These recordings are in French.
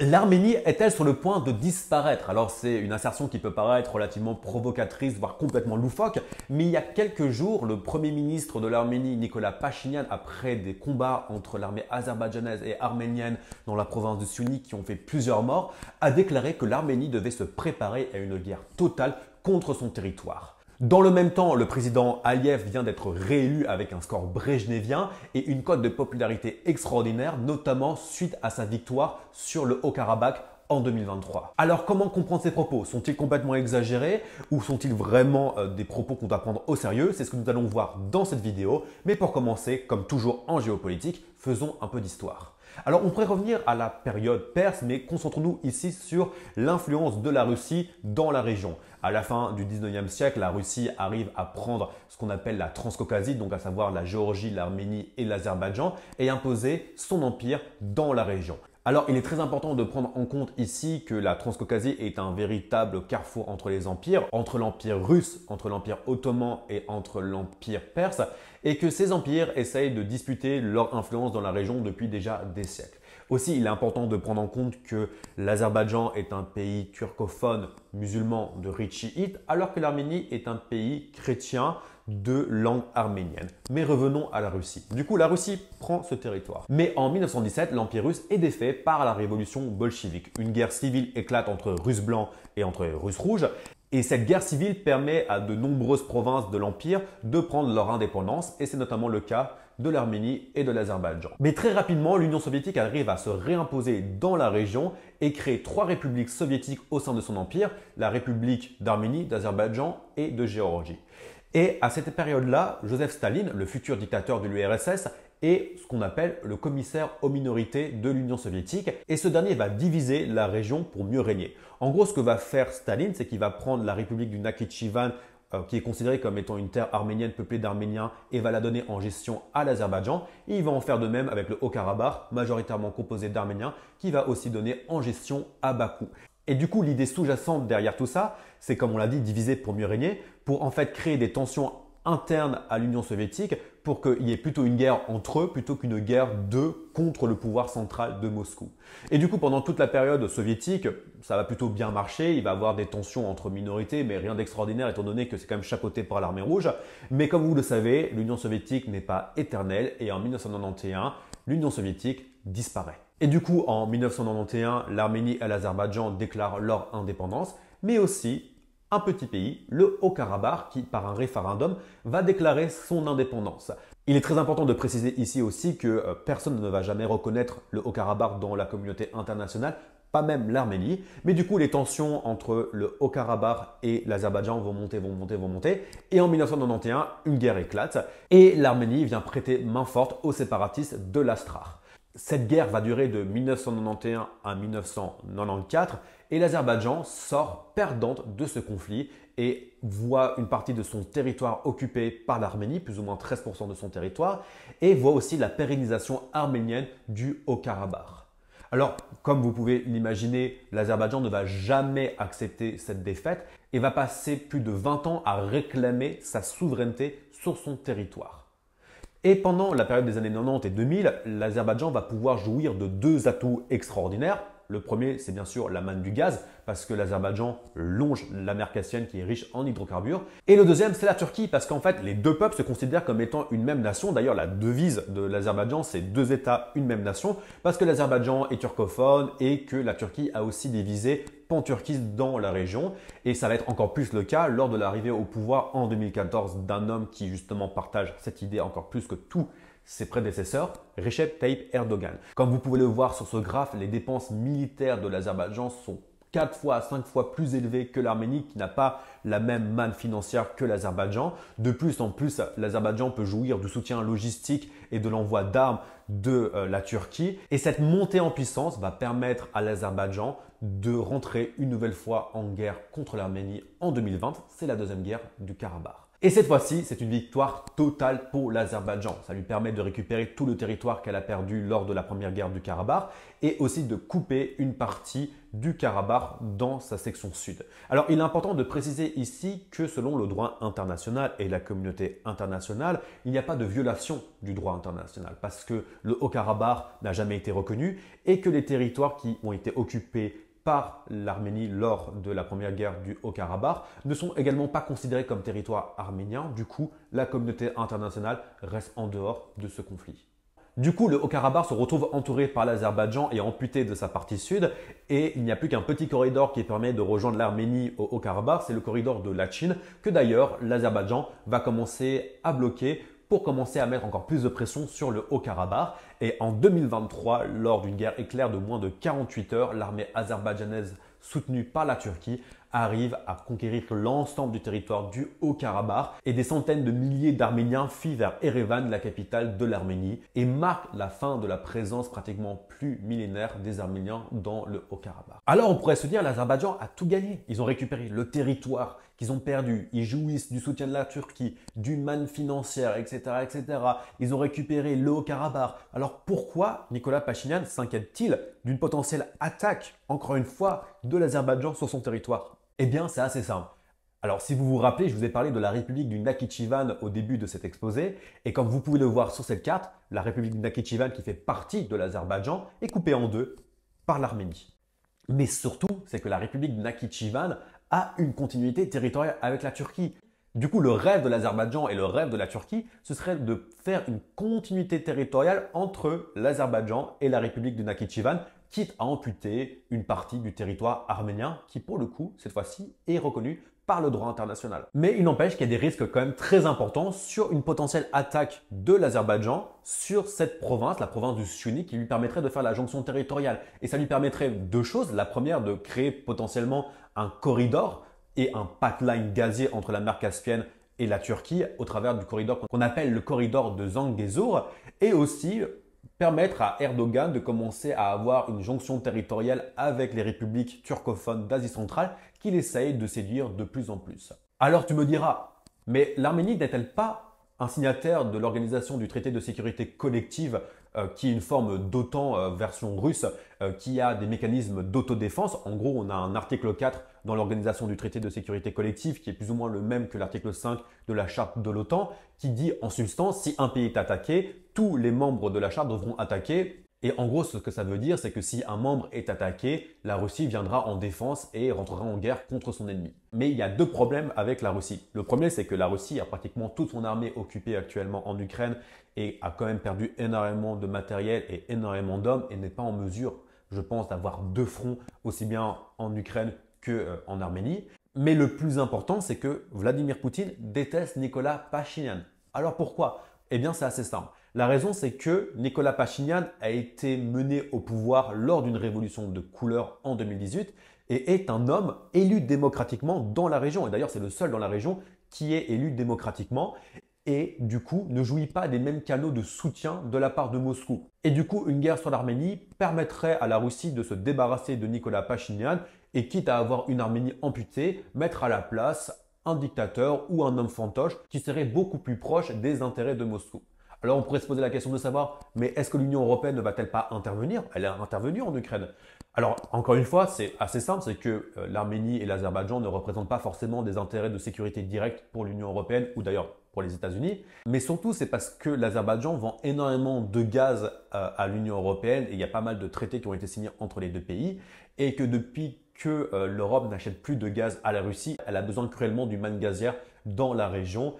L'Arménie est-elle sur le point de disparaître? Alors c'est une assertion qui peut paraître relativement provocatrice, voire complètement loufoque, mais il y a quelques jours, le Premier ministre de l'Arménie, Nicolas Pachinian, après des combats entre l'armée azerbaïdjanaise et arménienne dans la province de Syunik qui ont fait plusieurs morts, a déclaré que l'Arménie devait se préparer à une guerre totale contre son territoire. Dans le même temps, le président Aliyev vient d'être réélu avec un score brejnevien et une cote de popularité extraordinaire, notamment suite à sa victoire sur le Haut-Karabakh en 2023. Alors comment comprendre ces propos? Sont-ils complètement exagérés ou sont-ils vraiment des propos qu'on doit prendre au sérieux? C'est ce que nous allons voir dans cette vidéo. Mais pour commencer, comme toujours en géopolitique, faisons un peu d'histoire. Alors on pourrait revenir à la période perse, mais concentrons-nous ici sur l'influence de la Russie dans la région. À la fin du 19e siècle, la Russie arrive à prendre ce qu'on appelle la Transcaucasie, donc à savoir la Géorgie, l'Arménie et l'Azerbaïdjan, et imposer son empire dans la région. Alors, il est très important de prendre en compte ici que la Transcaucasie est un véritable carrefour entre les empires, entre l'empire russe, entre l'empire ottoman et entre l'empire perse, et que ces empires essayent de disputer leur influence dans la région depuis déjà des siècles. Aussi, il est important de prendre en compte que l'Azerbaïdjan est un pays turcophone musulman de rite chiite, alors que l'Arménie est un pays chrétien de langue arménienne. Mais revenons à la Russie. Du coup, la Russie prend ce territoire. Mais en 1917, l'Empire russe est défait par la révolution bolchevique. Une guerre civile éclate entre Russes blancs et entre Russes rouges. Et cette guerre civile permet à de nombreuses provinces de l'Empire de prendre leur indépendance, et c'est notamment le cas de l'Arménie et de l'Azerbaïdjan. Mais très rapidement, l'Union soviétique arrive à se réimposer dans la région et crée trois républiques soviétiques au sein de son empire, la République d'Arménie, d'Azerbaïdjan et de Géorgie. Et à cette période-là, Joseph Staline, le futur dictateur de l'URSS, est ce qu'on appelle le commissaire aux minorités de l'Union soviétique, et ce dernier va diviser la région pour mieux régner. En gros, ce que va faire Staline, c'est qu'il va prendre la République du Nakhichevan, qui est considérée comme étant une terre arménienne peuplée d'Arméniens, et va la donner en gestion à l'Azerbaïdjan. Et il va en faire de même avec le Haut-Karabakh, majoritairement composé d'Arméniens, qui va aussi donner en gestion à Bakou. Et du coup, l'idée sous-jacente derrière tout ça, c'est comme on l'a dit, diviser pour mieux régner, pour en fait créer des tensions internes à l'Union soviétique pour qu'il y ait plutôt une guerre entre eux plutôt qu'une guerre d'eux contre le pouvoir central de Moscou. Et du coup, pendant toute la période soviétique, ça va plutôt bien marcher. Il va y avoir des tensions entre minorités, mais rien d'extraordinaire étant donné que c'est quand même chapeauté par l'armée rouge. Mais comme vous le savez, l'Union soviétique n'est pas éternelle et en 1991, l'Union soviétique disparaît. Et du coup, en 1991, l'Arménie et l'Azerbaïdjan déclarent leur indépendance, mais aussi un petit pays, le Haut-Karabakh, qui, par un référendum, va déclarer son indépendance. Il est très important de préciser ici aussi que personne ne va jamais reconnaître le Haut-Karabakh dans la communauté internationale, pas même l'Arménie. Mais du coup, les tensions entre le Haut-Karabakh et l'Azerbaïdjan vont monter. Et en 1991, une guerre éclate et l'Arménie vient prêter main forte aux séparatistes de l'Astrakh. Cette guerre va durer de 1991 à 1994 et l'Azerbaïdjan sort perdante de ce conflit et voit une partie de son territoire occupé par l'Arménie, plus ou moins 13% de son territoire, et voit aussi la pérennisation arménienne du Haut-Karabakh. Alors, comme vous pouvez l'imaginer, l'Azerbaïdjan ne va jamais accepter cette défaite et va passer plus de 20 ans à réclamer sa souveraineté sur son territoire. Et pendant la période des années 90 et 2000, l'Azerbaïdjan va pouvoir jouir de deux atouts extraordinaires. Le premier, c'est bien sûr la manne du gaz, parce que l'Azerbaïdjan longe la mer Caspienne qui est riche en hydrocarbures. Et le deuxième, c'est la Turquie, parce qu'en fait, les deux peuples se considèrent comme étant une même nation. D'ailleurs, la devise de l'Azerbaïdjan, c'est deux États, une même nation, parce que l'Azerbaïdjan est turcophone et que la Turquie a aussi des visées pan-turquistes dans la région. Et ça va être encore plus le cas lors de l'arrivée au pouvoir en 2014 d'un homme qui justement partage cette idée encore plus que tous ses prédécesseurs, Recep Tayyip Erdogan. Comme vous pouvez le voir sur ce graphe, les dépenses militaires de l'Azerbaïdjan sont 4 fois à 5 fois plus élevées que l'Arménie qui n'a pas la même manne financière que l'Azerbaïdjan. De plus en plus, l'Azerbaïdjan peut jouir du soutien logistique et de l'envoi d'armes de la Turquie. Et cette montée en puissance va permettre à l'Azerbaïdjan de rentrer une nouvelle fois en guerre contre l'Arménie en 2020. C'est la deuxième guerre du Karabakh. Et cette fois-ci, c'est une victoire totale pour l'Azerbaïdjan. Ça lui permet de récupérer tout le territoire qu'elle a perdu lors de la première guerre du Karabakh et aussi de couper une partie du Karabakh dans sa section sud. Alors, il est important de préciser ici que selon le droit international et la communauté internationale, il n'y a pas de violation du droit international parce que le Haut-Karabakh n'a jamais été reconnu et que les territoires qui ont été occupés par l'Arménie lors de la première guerre du Haut-Karabakh ne sont également pas considérés comme territoire arménien. Du coup, la communauté internationale reste en dehors de ce conflit. Du coup, le Haut-Karabakh se retrouve entouré par l'Azerbaïdjan et amputé de sa partie sud et il n'y a plus qu'un petit corridor qui permet de rejoindre l'Arménie au Haut-Karabakh, c'est le corridor de Lachin que d'ailleurs l'Azerbaïdjan va commencer à bloquer pour commencer à mettre encore plus de pression sur le Haut-Karabakh. Et en 2023, lors d'une guerre éclair de moins de 48 heures, l'armée azerbaïdjanaise soutenue par la Turquie arrive à conquérir l'ensemble du territoire du Haut-Karabakh et des centaines de milliers d'Arméniens fuient vers Erevan, la capitale de l'Arménie, et marque la fin de la présence pratiquement plus millénaire des Arméniens dans le Haut-Karabakh. Alors on pourrait se dire l'Azerbaïdjan a tout gagné. Ils ont récupéré le territoire qu'ils ont perdu, ils jouissent du soutien de la Turquie, d'une manne financière, etc., etc. Ils ont récupéré le Haut-Karabakh. Alors pourquoi Nicolas Pachinian s'inquiète-t-il d'une potentielle attaque, encore une fois, de l'Azerbaïdjan sur son territoire? Eh bien, c'est assez simple. Alors, si vous vous rappelez, je vous ai parlé de la République du Nakhichevan au début de cet exposé. Et comme vous pouvez le voir sur cette carte, la République du Nakhichevan, qui fait partie de l'Azerbaïdjan, est coupée en deux par l'Arménie. Mais surtout, c'est que la République du Nakhichevan a une continuité territoriale avec la Turquie. Du coup, le rêve de l'Azerbaïdjan et le rêve de la Turquie, ce serait de faire une continuité territoriale entre l'Azerbaïdjan et la République du Nakhichevan, quitte à amputer une partie du territoire arménien qui, pour le coup, cette fois-ci, est reconnu par le droit international. Mais il n'empêche qu'il y a des risques quand même très importants sur une potentielle attaque de l'Azerbaïdjan sur cette province, la province du Syunik, qui lui permettrait de faire la jonction territoriale. Et ça lui permettrait deux choses. La première, de créer potentiellement un corridor et un pipeline gazier entre la mer Caspienne et la Turquie au travers du corridor qu'on appelle le corridor de Zangezur et aussi permettre à Erdogan de commencer à avoir une jonction territoriale avec les républiques turcophones d'Asie centrale qu'il essaye de séduire de plus en plus. Alors tu me diras, mais l'Arménie n'est-elle pas un signataire de l'Organisation du traité de sécurité collective qui est une forme d'OTAN version russe qui a des mécanismes d'autodéfense? En gros, on a un article 4 dans l'Organisation du traité de sécurité collective qui est plus ou moins le même que l'article 5 de la charte de l'OTAN qui dit en substance si un pays est attaqué, tous les membres de la charte devront attaquer. Et en gros, ce que ça veut dire, c'est que si un membre est attaqué, la Russie viendra en défense et rentrera en guerre contre son ennemi. Mais il y a deux problèmes avec la Russie. Le premier, c'est que la Russie a pratiquement toute son armée occupée actuellement en Ukraine et a quand même perdu énormément de matériel et énormément d'hommes et n'est pas en mesure, je pense, d'avoir deux fronts aussi bien en Ukraine qu'en Arménie. Mais le plus important, c'est que Vladimir Poutine déteste Nicolas Pachinian. Alors pourquoi? Eh bien, c'est assez simple. La raison, c'est que Nicolas Pachinian a été mené au pouvoir lors d'une révolution de couleur en 2018 et est un homme élu démocratiquement dans la région. Et d'ailleurs, c'est le seul dans la région qui est élu démocratiquement et du coup ne jouit pas des mêmes canaux de soutien de la part de Moscou. Et du coup, une guerre sur l'Arménie permettrait à la Russie de se débarrasser de Nicolas Pachinian et quitte à avoir une Arménie amputée, mettre à la place un dictateur ou un homme fantoche qui serait beaucoup plus proche des intérêts de Moscou. Alors on pourrait se poser la question de savoir, mais est-ce que l'Union européenne ne va-t-elle pas intervenir? Elle a intervenu en Ukraine. Alors encore une fois, c'est assez simple, c'est que l'Arménie et l'Azerbaïdjan ne représentent pas forcément des intérêts de sécurité directs pour l'Union européenne ou d'ailleurs pour les États-Unis. Mais surtout, c'est parce que l'Azerbaïdjan vend énormément de gaz à l'Union européenne et il y a pas mal de traités qui ont été signés entre les deux pays et que depuis que l'Europe n'achète plus de gaz à la Russie, elle a besoin cruellement d'une manne gazière dans la région.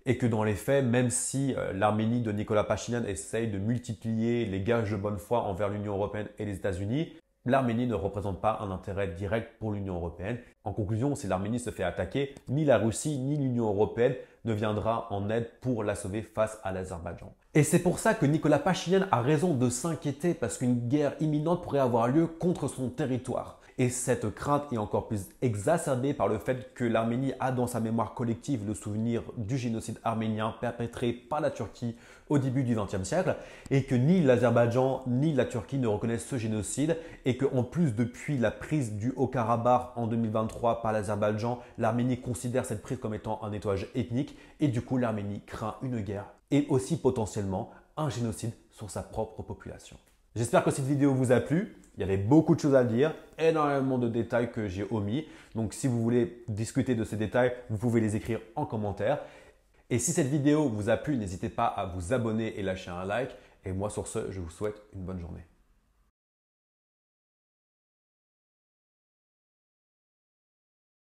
Et que dans les faits, même si l'Arménie de Nicolas Pachinian essaye de multiplier les gages de bonne foi envers l'Union européenne et les États-Unis, l'Arménie ne représente pas un intérêt direct pour l'Union européenne. En conclusion, si l'Arménie se fait attaquer, ni la Russie ni l'Union européenne ne viendra en aide pour la sauver face à l'Azerbaïdjan. Et c'est pour ça que Nicolas Pachinian a raison de s'inquiéter parce qu'une guerre imminente pourrait avoir lieu contre son territoire. Et cette crainte est encore plus exacerbée par le fait que l'Arménie a dans sa mémoire collective le souvenir du génocide arménien perpétré par la Turquie au début du XXe siècle et que ni l'Azerbaïdjan ni la Turquie ne reconnaissent ce génocide et qu'en plus depuis la prise du Haut-Karabakh en 2023 par l'Azerbaïdjan, l'Arménie considère cette prise comme étant un nettoyage ethnique et du coup l'Arménie craint une guerre et aussi potentiellement un génocide sur sa propre population. J'espère que cette vidéo vous a plu. Il y avait beaucoup de choses à dire, énormément de détails que j'ai omis. Donc si vous voulez discuter de ces détails, vous pouvez les écrire en commentaire. Et si cette vidéo vous a plu, n'hésitez pas à vous abonner et lâcher un like. Et moi sur ce, je vous souhaite une bonne journée.